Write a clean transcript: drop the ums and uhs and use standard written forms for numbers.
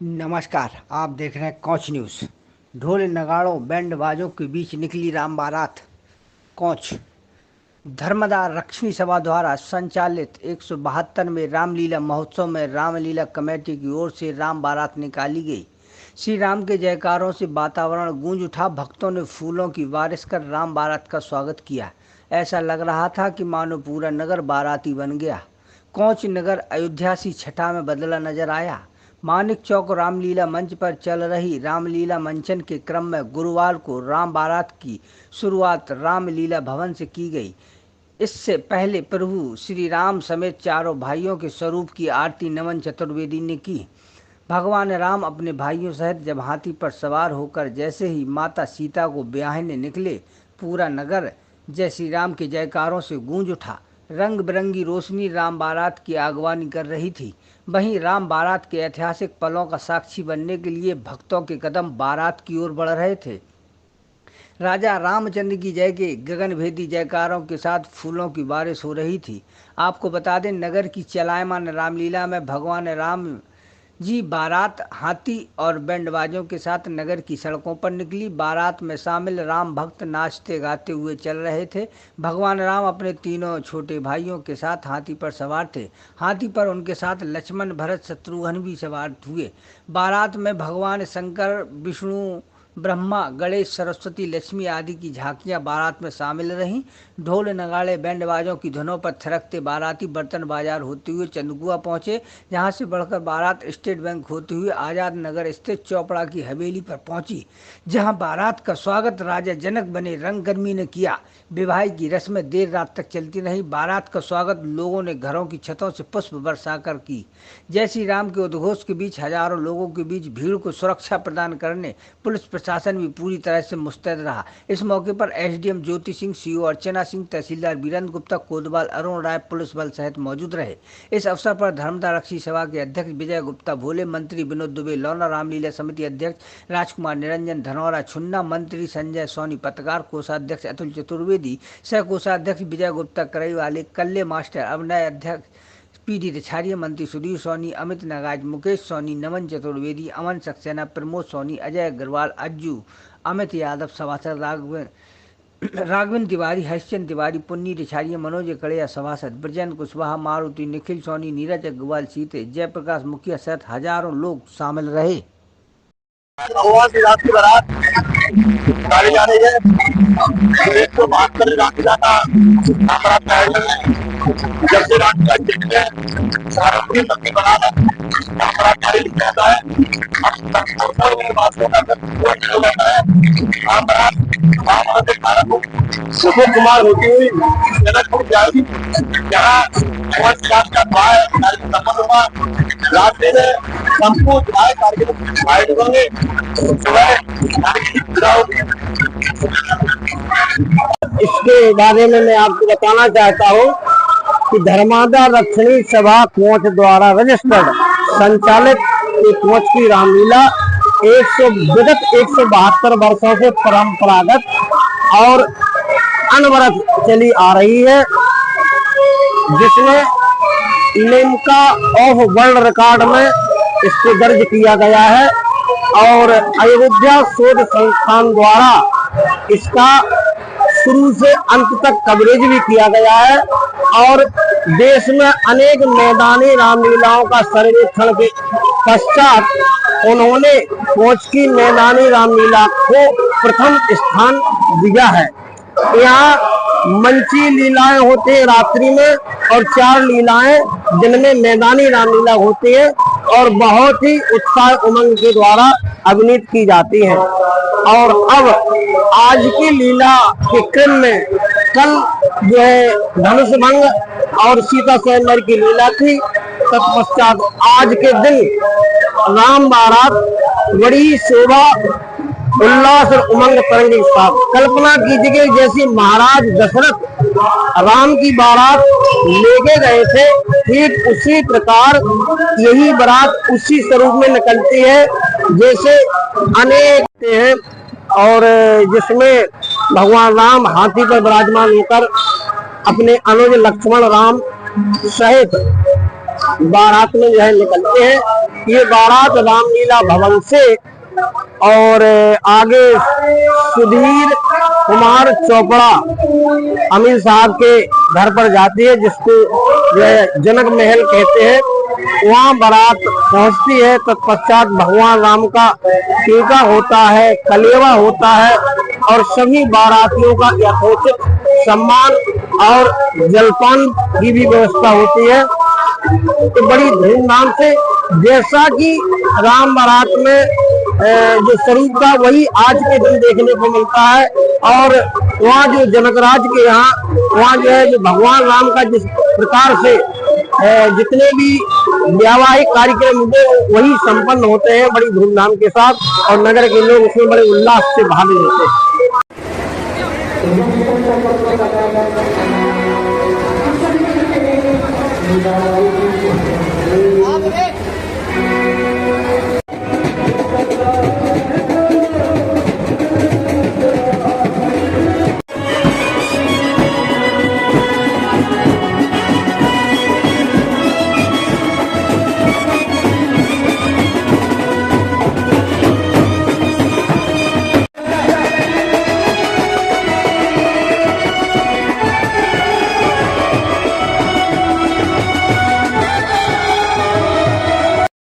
नमस्कार। आप देख रहे हैं कोच न्यूज़। ढोल नगाड़ों बैंड बाजों के बीच निकली राम बारात। कोच धर्मदार रक्षणी सभा द्वारा संचालित 172वें रामलीला महोत्सव में रामलीला कमेटी की ओर से राम बारात निकाली गई। श्री राम के जयकारों से वातावरण गूंज उठा। भक्तों ने फूलों की बारिश कर राम बारात का स्वागत किया। ऐसा लग रहा था कि मानो पूरा नगर बाराती बन गया। कोच नगर अयोध्या सी छटा में बदला नजर आया। मानिक चौक रामलीला मंच पर चल रही रामलीला मंचन के क्रम में गुरुवार को राम बारात की शुरुआत रामलीला भवन से की गई। इससे पहले प्रभु श्री राम समेत चारों भाइयों के स्वरूप की आरती नमन चतुर्वेदी ने की। भगवान राम अपने भाइयों सहित जब हाथी पर सवार होकर जैसे ही माता सीता को ब्याहने निकले, पूरा नगर जय श्री राम के जयकारों से गूंज उठा। रंग बिरंगी रोशनी राम बारात की अगवानी कर रही थी। वहीं राम बारात के ऐतिहासिक पलों का साक्षी बनने के लिए भक्तों के कदम बारात की ओर बढ़ रहे थे। राजा रामचंद्र की जय के गगनभेदी जयकारों के साथ फूलों की बारिश हो रही थी। आपको बता दें, नगर की चलायमान रामलीला में भगवान राम जी बारात हाथी और बैंडबाजों के साथ नगर की सड़कों पर निकली। बारात में शामिल राम भक्त नाचते गाते हुए चल रहे थे। भगवान राम अपने तीनों छोटे भाइयों के साथ हाथी पर सवार थे। हाथी पर उनके साथ लक्ष्मण भरत शत्रुघ्न भी सवार हुए। बारात में भगवान शंकर, विष्णु, ब्रह्मा, गणेश, सरस्वती, लक्ष्मी आदि की झांकियां बारात में शामिल रहीं। ढोल नगाड़े बैंडबाजों की धुनों पर थिरकते बाराती बर्तन बाजार होते हुए चंदकुआ पहुंचे, जहां से बढ़कर बारात स्टेट बैंक होते हुए आजाद नगर स्थित चौपड़ा की हवेली पर पहुंची, जहां बारात का स्वागत राजा जनक बने रंगकर्मी ने किया। विवाह की रस्में देर रात तक चलती रहीं। बारात का स्वागत लोगों ने घरों की छतों से पुष्प बरसाकर की। जय श्री राम के उद्घोष के बीच हजारों लोगों के बीच भीड़ को सुरक्षा प्रदान करने पुलिस प्रशासन भी पूरी तरह से मुस्तैद रहा। इस मौके पर एसडीएम ज्योति सिंह, सीओ अर्चना सिंह, तहसीलदार वीरेंद्र गुप्ता, कोतवाल अरुण राय पुलिस बल सहित मौजूद रहे। इस अवसर पर धर्मदार रक्षी सभा के अध्यक्ष विजय गुप्ता भोले, मंत्री विनोद दुबे लौना, रामलीला समिति अध्यक्ष राजकुमार निरंजन धनौरा छुन्ना, मंत्री संजय सोनी पत्रकार, कोषाध्यक्ष अतुल चतुर्वेदी, सह कोषाध्यक्ष विजय गुप्ता करईवाले, कल्ले मास्टर अभिनय अध्यक्ष पीडी रिछारिया, मंत्री सुधीर सोनी, अमित नगाज, मुकेश सोनी, नमन चतुर्वेदी, अमन सक्सेना, प्रमोद सोनी, अजय अग्रवाल, अज्जू, अमित यादव, सभासद राघवेंद्र तिवारी, हरिश्चंद्र तिवारी, पुन्नी रिछारिया, मनोज कड़िया सभासद, ब्रजेंद्र कुशवाहा, मारुति, निखिल सोनी, नीरज अग्रवाल सीते, जयप्रकाश मुखिया सहित हजारों लोग शामिल रहे। भगवान श्री राम की बारात निकाली जा रही है। 172 रामलीला का बारात का आयोजन है। जब से राम का जन्म है, सारा पूरी भक्ति बना है, बारात जारी रहता है। सुशील कुमार होती हुई जनकपुर जाएगी, जहाँ का भाई संपन्न हुआ। रात्रि में संपूर्ण कार्यक्रम आयोजित होंगे। इसके बारे में मैं आपको बताना चाहता हूँ कि धर्मादार रक्षणी सभा कोच द्वारा रजिस्टर्ड संचालित कोच की रामलीला 172 वर्षों से परंपरागत और अनवरत चली आ रही है, जिसमें लिम्का ऑफ वर्ल्ड रिकॉर्ड में इसको दर्ज किया गया है और अयोध्या शोध संस्थान द्वारा इसका शुरू से अंत तक कवरेज भी किया गया है और देश में अनेक मैदानी रामलीलाओं का सर्वेक्षण के पश्चात उन्होंने कोच की मैदानी रामलीला को प्रथम स्थान दिया है। यहाँ मंची लीलाएं होती है रात्रि में और 4 लीलाएं जिनमें मैदानी रामलीला होती है और बहुत ही उत्साह उमंग के द्वारा अभिनीत की जाती है। और अब आज की लीला के क्रम में कल जो है धनुष भंग और सीता स्वयंवर की लीला थी, तत्पश्चात आज के दिन राम बारात बड़ी शोभा उल्लास और उमंग तरंग के साथ। कल्पना कीजिए जैसे महाराज दशरथ राम की बारात लेके गए थे, ठीक उसी प्रकार यही बारात उसी स्वरूप में निकलती है जैसे अनेक हैं और जिसमें भगवान राम हाथी पर विराजमान होकर अपने अनुज लक्ष्मण राम सहित बारात में जो है निकलते हैं। ये बारात रामलीला भवन से और आगे सुधीर कुमार चोपड़ा अमीर साहब के घर पर जाती है, जिसको जो है जनक महल कहते हैं। वहाँ बारात पहुंचती है। तत्पश्चात भगवान राम का टीका होता है, कलेवा होता है और सभी बारातियों का यथोचित सम्मान और जलपान की भी व्यवस्था होती है। तो बड़ी धूमधाम से, जैसा कि राम बारात में जो स्वरूप था वही आज के दिन देखने को मिलता है। और वहाँ जो जनकराज के यहाँ वहाँ जो है जो भगवान राम का जिस प्रकार से जितने भी व्यावहारिक कार्यक्रम होते वही संपन्न होते हैं बड़ी धूमधाम के साथ, और नगर के लोग उसमें बड़े उल्लास से भाग लेते हैं।